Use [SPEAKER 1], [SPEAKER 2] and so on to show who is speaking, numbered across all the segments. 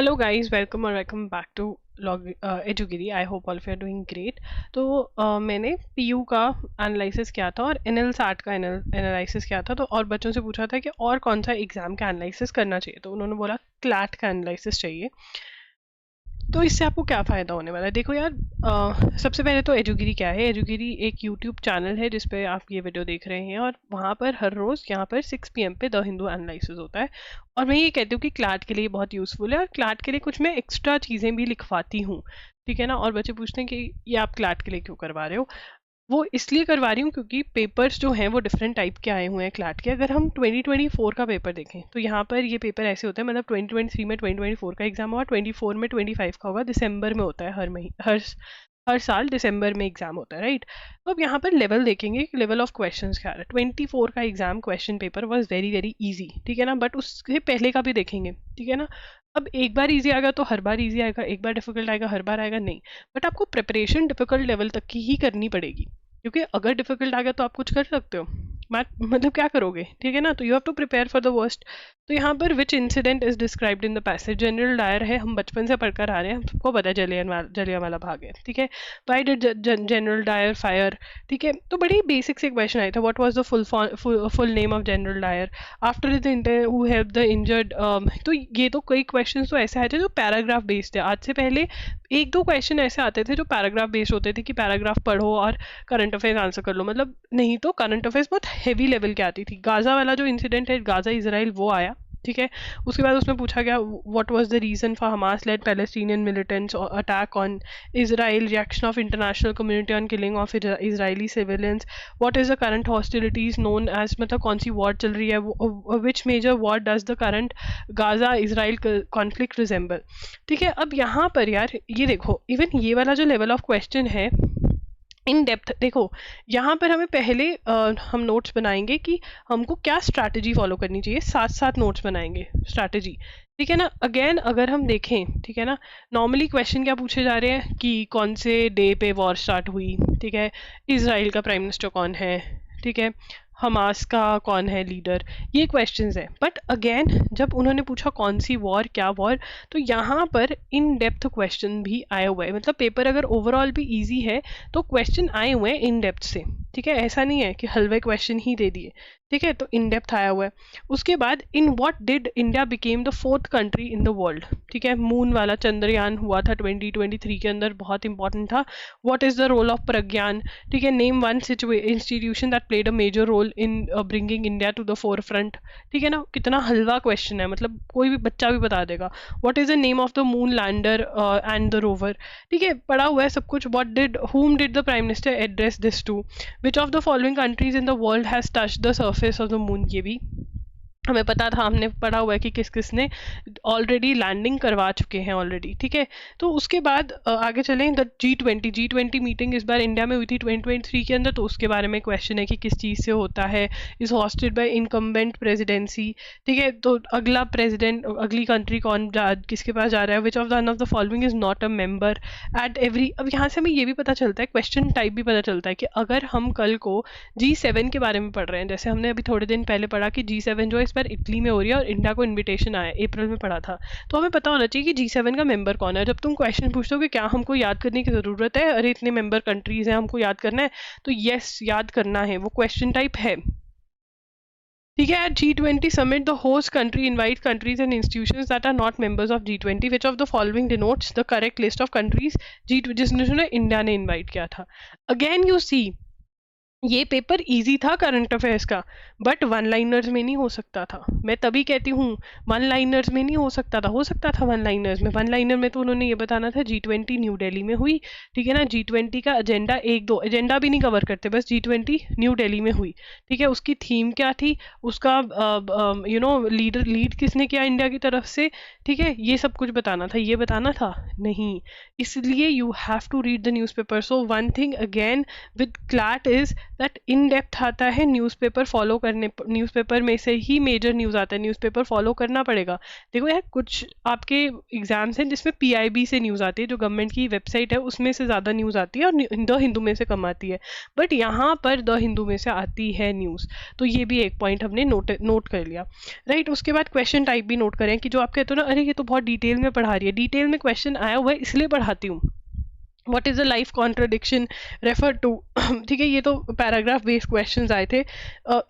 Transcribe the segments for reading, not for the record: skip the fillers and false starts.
[SPEAKER 1] Hello guys, welcome और welcome back to लॉग एजुगिरी। I hope all of you are doing great. तो मैंने पीयू का एनालिसिस किया था और एनएल साट का एनालिसिस किया था। तो और बच्चों से पूछा था कि और कौन सा एग्जाम का एनालिसिस करना चाहिए, तो उन्होंने बोला क्लैट का एनालिसिस चाहिए। तो इससे आपको क्या फ़ायदा होने वाला है? देखो यार, सबसे पहले तो एजुगिरी क्या है। एजुगिरी एक यूट्यूब चैनल है जिस पे आप ये वीडियो देख रहे हैं, और वहाँ पर हर रोज़ यहाँ पर 6 PM पे द हिंदू एनालिसिस होता है। और मैं ये कहती हूँ कि क्लैट के लिए बहुत यूज़फुल है, और क्लैट के लिए कुछ मैं एक्स्ट्रा चीज़ें भी लिखवाती हूँ। ठीक है ना। और बच्चे पूछते हैं कि ये आप क्लैट के लिए क्यों करवा रहे हो। वो इसलिए करवा रही हूँ क्योंकि पेपर्स जो हैं वो डिफरेंट टाइप के आए हुए हैं क्लैट के। अगर हम 2024 का पेपर देखें तो यहाँ पर ये पेपर ऐसे होते हैं, मतलब 2023 में 2024 का एग्जाम होगा, 24 में 25 का होगा, दिसंबर में होता है। हर साल दिसंबर में एग्जाम होता है, राइट। तो अब यहाँ पर लेवल देखेंगे कि लेवल ऑफ क्वेश्चंस क्या है। 24 का exam question paper was very very easy, ठीक है ना। बट उसके पहले का भी देखेंगे, ठीक है ना। अब एक बार इजी आएगा तो हर बार इजी आएगा, एक बार डिफिकल्ट आएगा हर बार आएगा, नहीं। बट आपको प्रिपरेशन डिफिकल्ट लेवल तक की ही करनी पड़ेगी, क्योंकि अगर डिफिकल्ट आ गया तो आप कुछ कर सकते हो। मैं मतलब क्या करोगे, ठीक है ना। तो you have to prepare for the worst. तो यहाँ पर which incident is described in the passage. General Dyer है, हम बचपन से पढ़कर आ रहे हैं, हम सबको पता है जलियांवाला बाग है, ठीक है। Why did General Dyer fire, ठीक है। तो बड़ी बेसिक से क्वेश्चन आया था, what was the full name of General Dyer after the who help the injured. तो ये तो कई क्वेश्चन तो ऐसे आए थे जो पैराग्राफ बेस्ड है। आज से पहले एक दो क्वेश्चन ऐसे आते थे जो पैराग्राफ बेस्ड होते थे कि पैराग्राफ पढ़ो और करंट अफेयर्स आंसर कर लो। मतलब नहीं तो करंट अफेयर्स बहुत हेवी लेवल की आती थी। गाजा वाला जो इंसिडेंट है, गाजा इसराइल, वो आया, ठीक है। उसके बाद उसमें पूछा गया what was the reason for Hamas led Palestinian militants attack on Israel, reaction of international community on killing of Israeli civilians, what is the current hostilities known as, मतलब कौन सी वॉर चल रही है, which major war does the current Gaza Israel conflict resemble. ठीक है। अब यहाँ पर यार ये देखो, इवन ये वाला जो लेवल ऑफ क्वेश्चन है इन डेप्थ, देखो यहाँ पर हमें पहले हम नोट्स बनाएंगे कि हमको क्या स्ट्रैटेजी फॉलो करनी चाहिए, साथ साथ नोट्स बनाएंगे स्ट्रैटेजी, ठीक है ना। अगेन अगर हम देखें, ठीक है ना, नॉर्मली क्वेश्चन क्या पूछे जा रहे हैं कि कौन से डे पे वॉर स्टार्ट हुई, ठीक है, इजराइल का प्राइम मिनिस्टर कौन है, ठीक है, हमास का कौन है लीडर, ये क्वेश्चंस हैं। बट अगेन जब उन्होंने पूछा कौन सी वॉर, क्या वॉर, तो यहाँ पर इन डेप्थ क्वेश्चन भी आए हुए हैं। मतलब पेपर अगर ओवरऑल भी इजी है तो क्वेश्चन आए हुए हैं इन डेप्थ से, ठीक है। ऐसा नहीं है कि हलवे क्वेश्चन ही दे दिए, ठीक है। तो इन डेप्थ आया हुआ है। उसके बाद in what did India became the 4th country in the world, ठीक है। मून वाला चंद्रयान हुआ था 2023 के अंदर, बहुत इंपॉर्टेंट था। What is the role of Pragyan, ठीक है। Name one institution that played a major role in bringing India to the forefront, ठीक है ना। कितना हलवा क्वेश्चन है, मतलब कोई भी बच्चा भी बता देगा। What is the name of the moon lander and the rover, ठीक है, पढ़ा हुआ है सब कुछ। What did whom did the prime minister address this to, which of the following countries in the world has touched the surface of the moon, ये भी हमें पता था, हमने पढ़ा हुआ है कि किस किस ने ऑलरेडी लैंडिंग करवा चुके हैं ऑलरेडी, ठीक है। तो उसके बाद आगे चलें, द G20 मीटिंग इस बार इंडिया में हुई थी 2023 के अंदर। तो उसके बारे में क्वेश्चन है कि किस चीज़ से होता है, is hosted by incumbent presidency, ठीक है। तो अगला प्रेसिडेंट, अगली कंट्री कौन किसके पास जा रहा है, which of the following is not a member at every. अब यहाँ से हमें ये भी पता चलता है, क्वेश्चन टाइप भी पता चलता है कि अगर हम कल को G7 के बारे में पढ़ रहे हैं, जैसे हमने अभी थोड़े दिन पहले पढ़ा कि G7 जो है इस बार इटली में हो रही है और इंडिया को इनविटेशन आया, अप्रैल में पढ़ा था। तो हमें पता होना चाहिए कि G7 का मेंबर कौन है। जब तुम क्वेश्चन पूछते हो कि क्या हमको याद करने की ज़रूरत है, अरे इतने मेंबर कंट्रीज हैं हमको याद करना है, तो यस याद करना है, वो क्वेश्चन टाइप है, ठीक है। At G20 summit, the host country invites countries and institutions that are not members of G20. Which of the following denotes the correct list of countries जिसने इंडिया ने इन्वाइट किया था। अगेन यू सी, ये paper easy था current affairs का, but one liners में नहीं हो सकता था। मैं तभी कहती हूँ वन लाइनर्स में नहीं हो सकता था वन लाइनर्स में। वन लाइनर में तो उन्होंने ये बताना था G20 न्यू दिल्ली में हुई, ठीक है ना। G20 का एजेंडा, एक दो एजेंडा भी नहीं कवर करते, बस G20 न्यू दिल्ली में हुई, ठीक है। उसकी थीम क्या थी, उसका लीड किसने किया इंडिया की तरफ से, ठीक है, ये सब कुछ बताना था। ये बताना था नहीं, इसलिए you have to read the newspaper. So one thing again with CLAT is that in depth आता है न्यूज़पेपर फॉलो करने, न्यूज़पेपर में से ही मेजर न्यूज़ आता है, न्यूज़पेपर फॉलो करना पड़ेगा। देखो यार कुछ आपके एग्जाम्स हैं जिसमें पीआईबी से न्यूज़ आती है, जो गवर्नमेंट की वेबसाइट है उसमें से ज़्यादा न्यूज़ आती है और द हिंदू में से कम आती है, बट यहाँ पर द हिंदू में से आती है न्यूज़। तो ये भी एक पॉइंट हमने नोट कर लिया, राइट। उसके बाद क्वेश्चन टाइप भी नोट करें कि जो आप कहते हो ना, अरे ये तो बहुत डिटेल में पढ़ा रही है, डिटेल में क्वेश्चन आया हुआ है इसलिए पढ़ाती हूँ। What is a life contradiction refer to, ठीक है। ये तो पैराग्राफ बेस्ड क्वेश्चंस आए थे,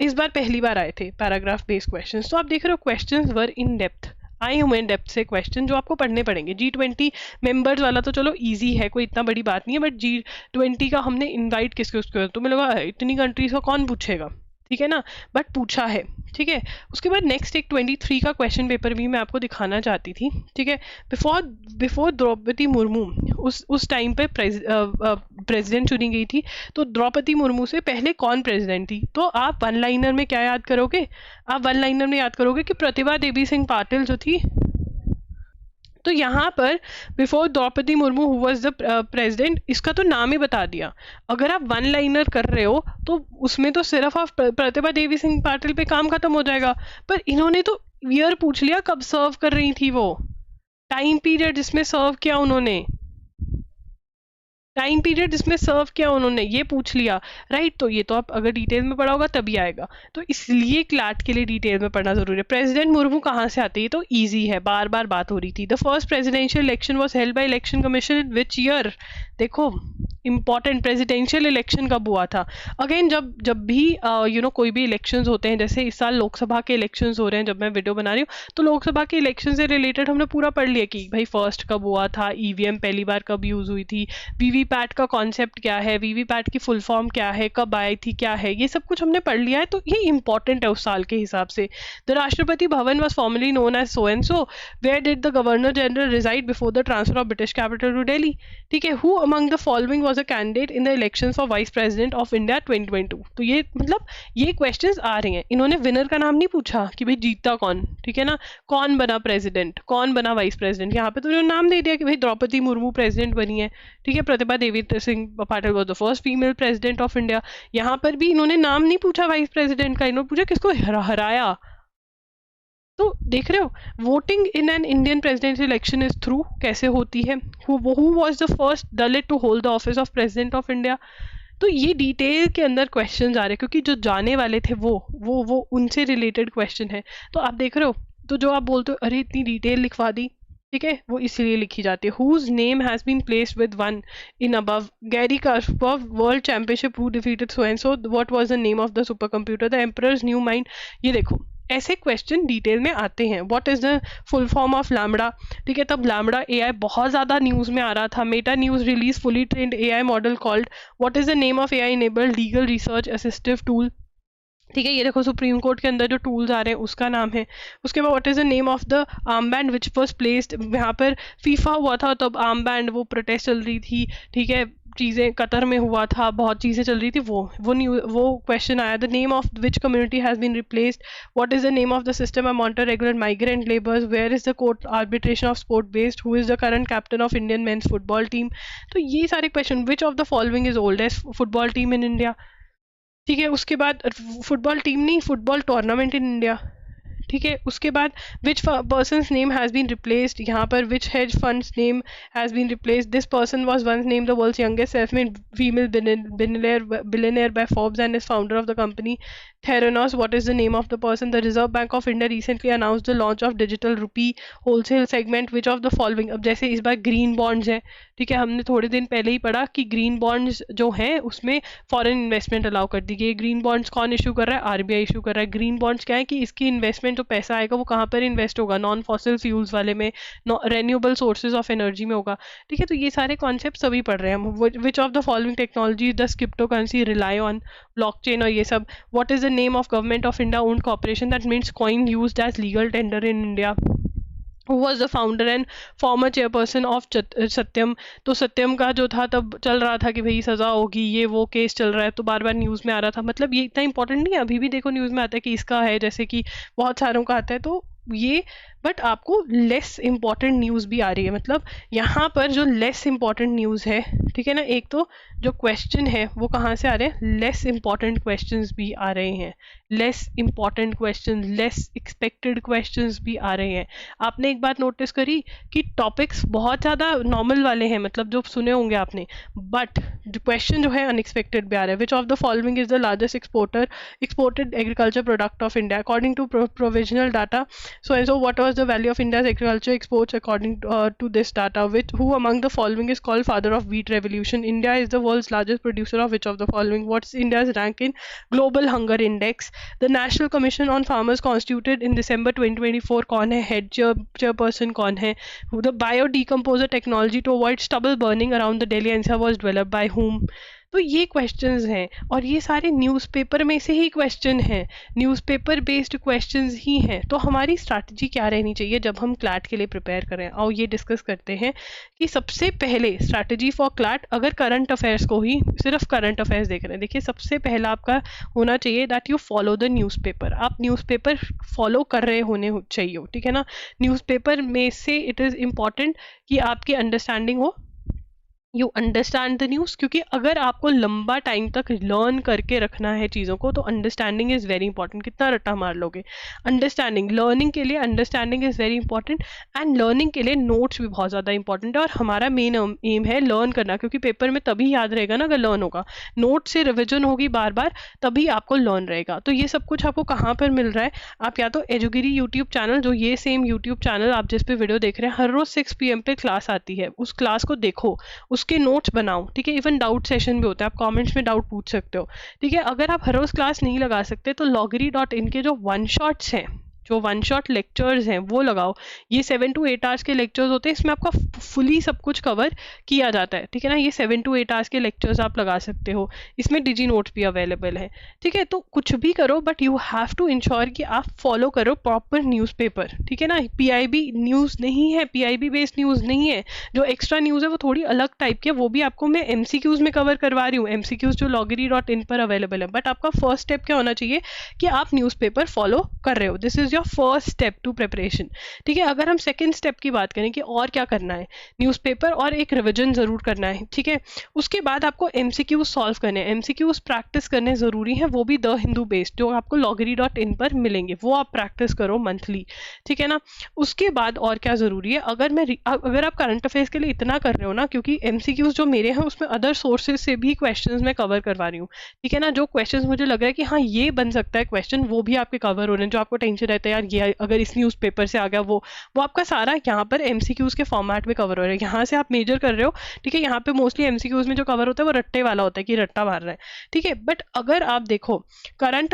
[SPEAKER 1] इस बार पहली बार आए थे पैराग्राफ बेस्ड क्वेश्चंस। तो आप देख रहे हो क्वेश्चंस वर इन डेप्थ, आए हुए इन डेप्थ से क्वेश्चन जो आपको पढ़ने पड़ेंगे। G20 मेंबर्स वाला तो चलो इजी है, कोई इतना बड़ी बात नहीं है, बट G20 का हमने इनवाइट किसको उसको, तो मुझे लगा इतनी कंट्रीज का कौन पूछेगा, ठीक है ना, बट पूछा है, ठीक है। उसके बाद नेक्स्ट एक 23 का क्वेश्चन पेपर भी मैं आपको दिखाना चाहती थी, ठीक है। बिफोर द्रौपदी मुर्मू उस टाइम पे प्रेसिडेंट चुनी गई थी, तो द्रौपदी मुर्मू से पहले कौन प्रेसिडेंट थी? तो आप वन लाइनर में क्या याद करोगे? आप वन लाइनर में याद करोगे कि प्रतिभा देवी सिंह पाटिल जो थी। तो यहाँ पर before Draupadi Murmu who was the president, इसका तो नाम ही बता दिया। अगर आप वन लाइनर कर रहे हो तो उसमें तो सिर्फ आप प्रतिभा देवी सिंह पाटिल पे काम खत्म हो जाएगा, पर इन्होंने तो ईयर पूछ लिया कब सर्व कर रही थी वो, टाइम पीरियड जिसमें सर्व किया उन्होंने, टाइम पीरियड इसमें सर्व किया उन्होंने, ये पूछ लिया, राइट। तो ये तो आप अगर डिटेल में पढ़ा होगा तभी आएगा, तो इसलिए क्लैट के लिए डिटेल में पढ़ना जरूरी है। प्रेसिडेंट मुर्मू कहाँ से आती है? तो इजी है, बार बार बात हो रही थी। The first presidential election was held by election commission in which year? देखो इंपॉर्टेंट, प्रेसिडेंशियल इलेक्शन कब हुआ था? अगेन जब भी कोई भी इलेक्शंस होते हैं, जैसे इस साल लोकसभा के इलेक्शंस हो रहे हैं, जब मैं वीडियो बना रही हूँ तो लोकसभा के इलेक्शन से रिलेटेड हमने पूरा पढ़ लिया कि भाई फर्स्ट कब हुआ था, ईवीएम पहली बार कब यूज हुई थी, वीवीपैट का कॉन्सेप्ट क्या है, वीवीपैट की फुल फॉर्म क्या है, कब आई थी, क्या है, ये सब कुछ हमने पढ़ लिया है। तो ये इंपॉर्टेंट है उस साल के हिसाब से। The Rashtrapati Bhavan was formerly known as so and so, where did the governor general reside before the transfer of British capital to Delhi, ठीक है। Who among the following was a candidate in the elections for vice president of India 2022? तो ये मतलब ये questions आ रहे हैं, इन्होंने winner का नाम नहीं पूछा कि भाई जीता कौन, ठीक है ना, कौन बना प्रेसिडेंट, कौन बना वाइस प्रेसिडेंट। यहाँ पे तो इन्होंने नाम दे दिया कि भाई द्रौपदी मुर्मू प्रेसिडेंट बनी है, ठीक है। Pratibha Devi Singh Patil was the first female president of India. यहाँ पर भी इन्होंने नाम नहीं पूछा वाइस प्रेसिडेंट का, इन्होंने पूछा किसको हराया। तो देख रहे हो, voting in an Indian presidential election is through, कैसे होती है, who was the first Dalit to hold the office of president of India. तो ये डिटेल के अंदर क्वेश्चन आ रहे हैं, क्योंकि जो जाने वाले थे वो उनसे रिलेटेड क्वेश्चन है। तो आप देख रहे हो, तो जो आप बोलते हो अरे इतनी डिटेल लिखवा दी, ठीक है, वो इसलिए लिखी जाती है। Whose name has been placed with one in above, Garry Kasparov world championship who defeated so and so, what was the name of the super computer, the emperor's new mind. ये देखो ऐसे क्वेश्चन डिटेल में आते हैं। What is the full form of lambda, ठीक है। तब lambda AI बहुत ज़्यादा न्यूज़ में आ रहा था। Meta news release fully trend AI model called, what is the name of AI enabled legal research assistive tool, ठीक है। ये देखो सुप्रीम कोर्ट के अंदर जो टूल्स आ रहे हैं उसका नाम है। उसके बाद what is the name of the arm band which was placed, यहाँ पर फीफा हुआ था तब आर्म बैंड, वो प्रोटेस्ट चल रही थी, ठीक है, चीज़ें कतर में हुआ था, बहुत चीज़ें चल रही थी, वो क्वेश्चन आया। The name of which community has been replaced, what is the name of the system a monitor regular migrant labours, where is the court arbitration of sport based, who is the current captain of Indian men's football team. तो ये सारे question, which of the following is oldest football team in India, ठीक है। उसके बाद football team नहीं, football tournament in India, ठीक है। उसके बाद which person's name has been replaced, यहाँ पर which hedge fund's name has been replaced, this person was once named the world's youngest self made female billionaire by Forbes and is founder of the company Theranos. What is the name of the person? The Reserve Bank of India recently announced the launch of digital rupee wholesale segment. Which of the following? अब जैसे इस बार green bonds है, ठीक है, हमने थोड़े दिन पहले ही पढ़ा कि ग्रीन बॉन्ड्स जो हैं उसमें फॉरेन इन्वेस्टमेंट अलाउ कर दी गई। ग्रीन बॉन्ड्स कौन इशू कर रहा है? आरबीआई इशू कर रहा है। ग्रीन बॉन्ड्स क्या है कि इसकी इन्वेस्टमेंट जो पैसा आएगा वो कहाँ पर इन्वेस्ट होगा? नॉन फॉसिल फ्यूल्स वाले में, रेन्यूएबल सोर्सेज ऑफ एनर्जी में होगा, ठीक है। तो ये सारे कॉन्सेप्ट सभी पढ़ रहे हैं हम। Which of the following technology the crypto currency rely on, blockchain और ये सब। What is the name of government of India owned corporation that means coin used as legal tender in India? Who was the founder and former chairperson of Satyam? तो सत्यम का जो था तब चल रहा था कि भाई सजा होगी, ये वो केस चल रहा है, तो बार बार न्यूज़ में आ रहा था। मतलब ये इतना इंपॉर्टेंट नहीं है, अभी भी देखो न्यूज़ में आता है कि इसका है, जैसे कि बहुत सारों का आता है। तो ये बट आपको लेस इंपॉर्टेंट न्यूज़ भी आ रही है। मतलब यहाँ पर जो लेस इंपॉर्टेंट न्यूज़ है, ठीक है ना, एक तो जो क्वेश्चन है वो कहाँ से आ रहे हैं, लेस इंपॉर्टेंट क्वेश्चंस भी आ रहे हैं, less important question, less expected questions भी आ रहे हैं। आपने एक बात नोटिस करी कि टॉपिक्स बहुत ज़्यादा नॉर्मल वाले हैं, मतलब जो सुने होंगे आपने, बट क्वेश्चन जो है अनएक्सपेक्टेड भी आ रहा है। Which of the following is the largest exported agriculture product of India according to provisional data, so and so what was the value of India's agriculture exports according to this data, which who among the following is called father of wheat revolution, India is the world's largest producer of which of the following, what's India's rank in global hunger index, the national commission on farmers constituted in December 2024 कौन है, head chairperson कौन है, the biodecomposer technology to avoid stubble burning around the Delhi NCR was developed by whom। तो ये questions हैं और ये सारे न्यूज़पेपर में से ही क्वेश्चन हैं, न्यूज़पेपर बेस्ड क्वेश्चंस ही हैं। तो हमारी स्ट्रैटेजी क्या रहनी चाहिए जब हम क्लैट के लिए प्रिपेयर करें, और ये डिस्कस करते हैं कि सबसे पहले स्ट्रैटेजी फॉर क्लैट, अगर करंट अफेयर्स को ही सिर्फ करंट अफेयर्स देख रहे हैं, देखिए सबसे पहला आपका होना चाहिए that you follow the newspaper. आप न्यूज़पेपर फॉलो कर रहे होने चाहिए, ठीक है ना। न्यूज़पेपर में से इट इज़ इम्पॉर्टेंट कि आपकी अंडरस्टैंडिंग हो, यू अंडरस्टैंड द न्यूज़, क्योंकि अगर आपको लंबा टाइम तक लर्न करके रखना है चीज़ों को तो अंडरस्टैंडिंग इज़ वेरी इंपॉर्टेंट। कितना रट्टा मार लोगे, अंडरस्टैंडिंग, लर्निंग के लिए understanding is very important, and learning के लिए नोट्स भी बहुत ज़्यादा इंपॉर्टेंट है। और हमारा मेन एम है लर्न करना, क्योंकि पेपर में तभी याद रहेगा ना अगर लर्न होगा, नोट से रिविजन होगी बार बार, तभी आपको लर्न रहेगा। तो ये सब कुछ आपको कहाँ पर मिल रहा है, आप या तो एजुगिरी यूट्यूब चैनल, जो ये सेम यूट्यूब चैनल आप जिस पे वीडियो देख रहे हैं, हर रोज़ 6 PM पे क्लास आती है, उस क्लास को देखो, उसके नोट्स बनाओ, ठीक है। इवन डाउट सेशन भी होता है, आप कमेंट्स में डाउट पूछ सकते हो, ठीक है। अगर आप हर रोज क्लास नहीं लगा सकते तो loggery.in के जो वन शॉट्स हैं, जो वन शॉट लेक्चर्स हैं वो लगाओ। ये 7 to 8 आवर्स के लेक्चर्स होते हैं, इसमें आपका फुली सब कुछ कवर किया जाता है, ठीक है ना। ये 7 to 8 आवर्स के लेक्चर्स आप लगा सकते हो, इसमें डिजी नोट्स भी अवेलेबल है, ठीक है। तो कुछ भी करो but you have to ensure कि आप फॉलो करो प्रॉपर न्यूज़पेपर, ठीक है ना। PIB न्यूज़ नहीं है, PIB बेस्ड न्यूज़ नहीं है, जो एक्स्ट्रा न्यूज़ है वो थोड़ी अलग टाइप की है, वो भी आपको मैं MCQs में कवर करवा रही हूँ, MCQs जो loggery.in पर अवेलेबल है। बट आपका फर्स्ट स्टेप क्या होना चाहिए कि आप न्यूज़पेपर फॉलो कर रहे हो, this is your first step to preparation, ठीक है। अगर हम सेकंड स्टेप की बात करें कि और क्या करना है, न्यूज़पेपर और एक रिवीजन जरूर करना है, ठीक है। उसके बाद आपको MCQs सॉल्व करने हैं, MCQs प्रैक्टिस करने जरूरी है, वो भी द हिंदू बेस्ड जो आपको loggery.in पर मिलेंगे, वो आप प्रैक्टिस करो मंथली, ठीक है ना। उसके बाद और क्या जरूरी है, अगर आप करंट अफेयर्स के लिए इतना कर रहे हो ना, क्योंकि MCQs जो मेरे हैं उसमें अदर सोर्सेज से भी क्वेश्चंस मैं कवर करवा रही हूँ, ठीक है ना। जो क्वेश्चंस मुझे लग रहा है कि हाँ ये बन सकता है क्वेश्चन, वो भी आपके कवर हो रहे हैं। जो आपको टेंशन रहता है यार ये अगर इस न्यूज़पेपर से आ गया, वो आपका सारा यहाँ पर MCQs के फॉर्मेट में कवर हो रहा है। यहाँ से आप मेजर कर रहे हो, ठीक है। यहाँ पे मोस्टली MCQs में जो कवर होता है वो रट्टे वाला होता है कि रट्टा मार रहा है, ठीक है। बट अगर आप देखो करंट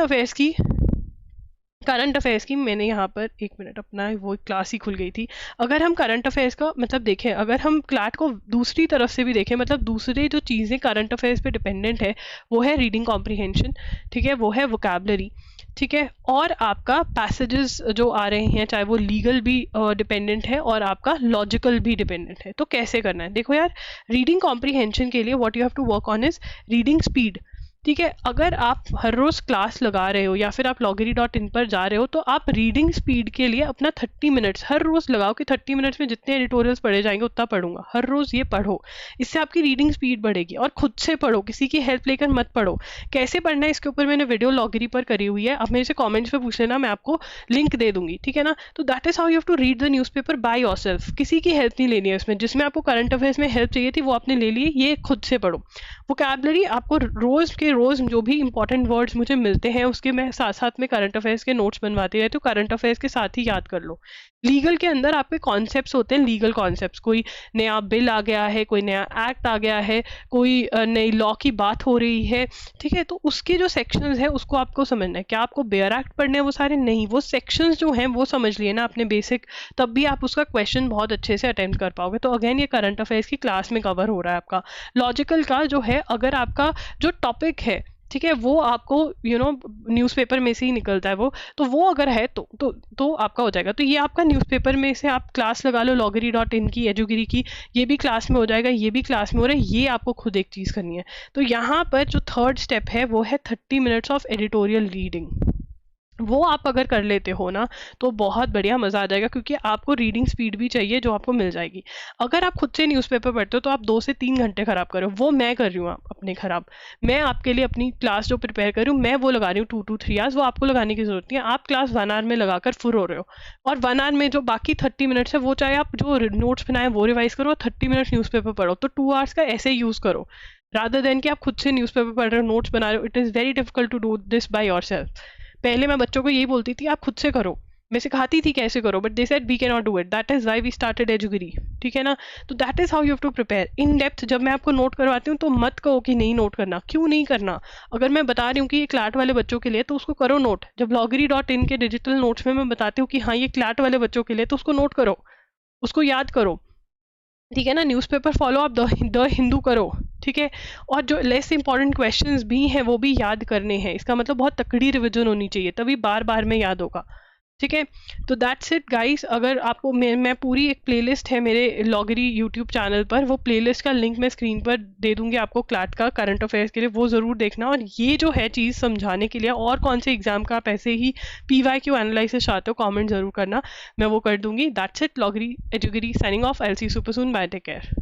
[SPEAKER 1] अफेयर्स की मैंने यहाँ पर एक मिनट अपना वो क्लास ही खुल गई थी। अगर हम करंट अफेयर्स का मतलब देखें, अगर हम क्लैट को दूसरी तरफ से भी देखें, मतलब दूसरे जो चीज़ें करंट अफेयर्स पे डिपेंडेंट है वो है रीडिंग कॉम्प्रीहेंशन, ठीक है, वो है वोकैबलरी, ठीक है, और आपका पैसेजेस जो आ रहे हैं चाहे वो लीगल भी डिपेंडेंट है और आपका लॉजिकल भी डिपेंडेंट है। तो कैसे करना है, देखो यार, रीडिंग कॉम्प्रीहेंशन के लिए what you have to work on is reading speed, ठीक है। अगर आप हर रोज़ क्लास लगा रहे हो या फिर आप loggery.in पर जा रहे हो तो आप रीडिंग स्पीड के लिए अपना 30 मिनट्स हर रोज़ लगाओ कि 30 मिनट्स में जितने एडिटोरियल्स पढ़े जाएंगे उतना पढ़ूंगा, हर रोज़ ये पढ़ो, इससे आपकी रीडिंग स्पीड बढ़ेगी। और खुद से पढ़ो, किसी की हेल्प लेकर मत पढ़ो। कैसे पढ़ना है इसके ऊपर मैंने वीडियो loggery पर करी हुई है, आप मेरे से कॉमेंट्स पे पूछ लेना, मैं आपको लिंक दे दूंगी, ठीक है ना। तो that is how you have to read the newspaper by yourself, किसी की हेल्प नहीं लेनी है उसमें। जिसमें आपको करंट अफेयर्स में हेल्प चाहिए थी वो आपने ले ली, ये खुद से पढ़ो। वोकैबलरी आपको रोज़ के रोज़ जो भी इंपॉर्टेंट वर्ड्स मुझे मिलते हैं उसके मैं साथ साथ में करंट अफेयर्स के नोट्स बनवाती रहती हूँ, करंट अफेयर्स के साथ ही याद कर लो। लीगल के अंदर आपके कॉन्सेप्ट्स होते हैं, लीगल कॉन्सेप्ट्स, कोई नया बिल आ गया है, कोई नया एक्ट आ गया है, कोई नई लॉ की बात हो रही है, ठीक है। तो उसके जो सेक्शंस है उसको आपको समझना है। क्या आपको बेयर एक्ट पढ़ने हैं वो सारे? नहीं, वो सेक्शंस जो हैं वो समझ लिए ना आपने बेसिक, तब भी आप उसका क्वेश्चन बहुत अच्छे से अटेम्प्ट कर पाओगे। तो अगेन ये करंट अफेयर्स की क्लास में कवर हो रहा है आपका। लॉजिकल का जो है, अगर आपका जो टॉपिक है, ठीक है, वो आपको न्यूज़पेपर में से ही निकलता है तो वो अगर है तो आपका हो जाएगा। तो ये आपका न्यूज़पेपर में से आप क्लास लगा लो loggery.in की, एजुगिरी की, ये भी क्लास में हो जाएगा, ये भी क्लास में हो रहा है, ये आपको खुद एक चीज़ करनी है। तो यहाँ पर जो थर्ड स्टेप है वो है 30 मिनट्स ऑफ एडिटोरियल रीडिंग। वो आप अगर कर लेते हो ना तो बहुत बढ़िया मज़ा आ जाएगा, क्योंकि आपको रीडिंग स्पीड भी चाहिए जो आपको मिल जाएगी। अगर आप खुद से न्यूज़पेपर पढ़ते हो तो आप 2 से 3 घंटे ख़राब करो, वो मैं कर रही हूँ अपने ख़राब। मैं आपके लिए अपनी क्लास जो प्रिपेयर कर रही हूँ मैं वो लगा रही हूँ 2 to 3 आवर्स, वो आपको लगाने की ज़रूरत नहीं है। आप क्लास 1 आवर में लगाकर फुर हो रहे हो, और 1 आवर में जो बाकी 30 मिनट्स है वो चाहे आप जो नोट्स बनाए वो रिवाइज करो, 30 मिनट्स न्यूज़पेपर पढ़ो। तो 2 आवर्स का ऐसे यूज़ करो, रादर देन कि आप खुद से न्यूज़पेपर पढ़ रहे हो, नोट्स बना रहे हो। It is very difficult to do this by yourself. पहले मैं बच्चों को यही बोलती थी आप खुद से करो, मैं सिखाती थी कैसे करो, but they said we can not do it, that is why we started एजुगिरी। ठीक है ना? तो that is how you have to prepare in depth. जब मैं आपको नोट करवाती हूँ तो मत कहो कि नहीं नोट करना, क्यों नहीं करना? अगर मैं बता रही हूँ कि ये क्लाट वाले बच्चों के लिए तो उसको करो नोट। जब loggery.in के डिजिटल नोट्स में मैं बताती हूँ कि हाँ ये क्लाट वाले बच्चों के लिए, तो उसको नोट करो, उसको याद करो। ठीक है ना? न्यूज़पेपर फॉलो आप द हिंदू करो। ठीक है? और जो लेस इंपॉर्टेंट क्वेश्चंस भी हैं वो भी याद करने हैं। इसका मतलब बहुत तकड़ी रिवीजन होनी चाहिए, तभी बार बार में याद होगा। ठीक है? तो दैट्स इट गाइस। अगर आपको मैं पूरी एक प्लेलिस्ट है मेरे लॉगरी यूट्यूब चैनल पर, वो प्लेलिस्ट का लिंक मैं स्क्रीन पर दे दूंगी आपको क्लाट का करंट अफेयर्स के लिए, वो ज़रूर देखना। और ये जो है चीज़ समझाने के लिए और कौन से एग्जाम का आप ऐसे ही PYQ एनालिसिस चाहते हो कमेंट ज़रूर करना, मैं वो कर दूंगी। That's it. लॉगरी एजुगिरी signing off. I will see you super soon. Bye, take care.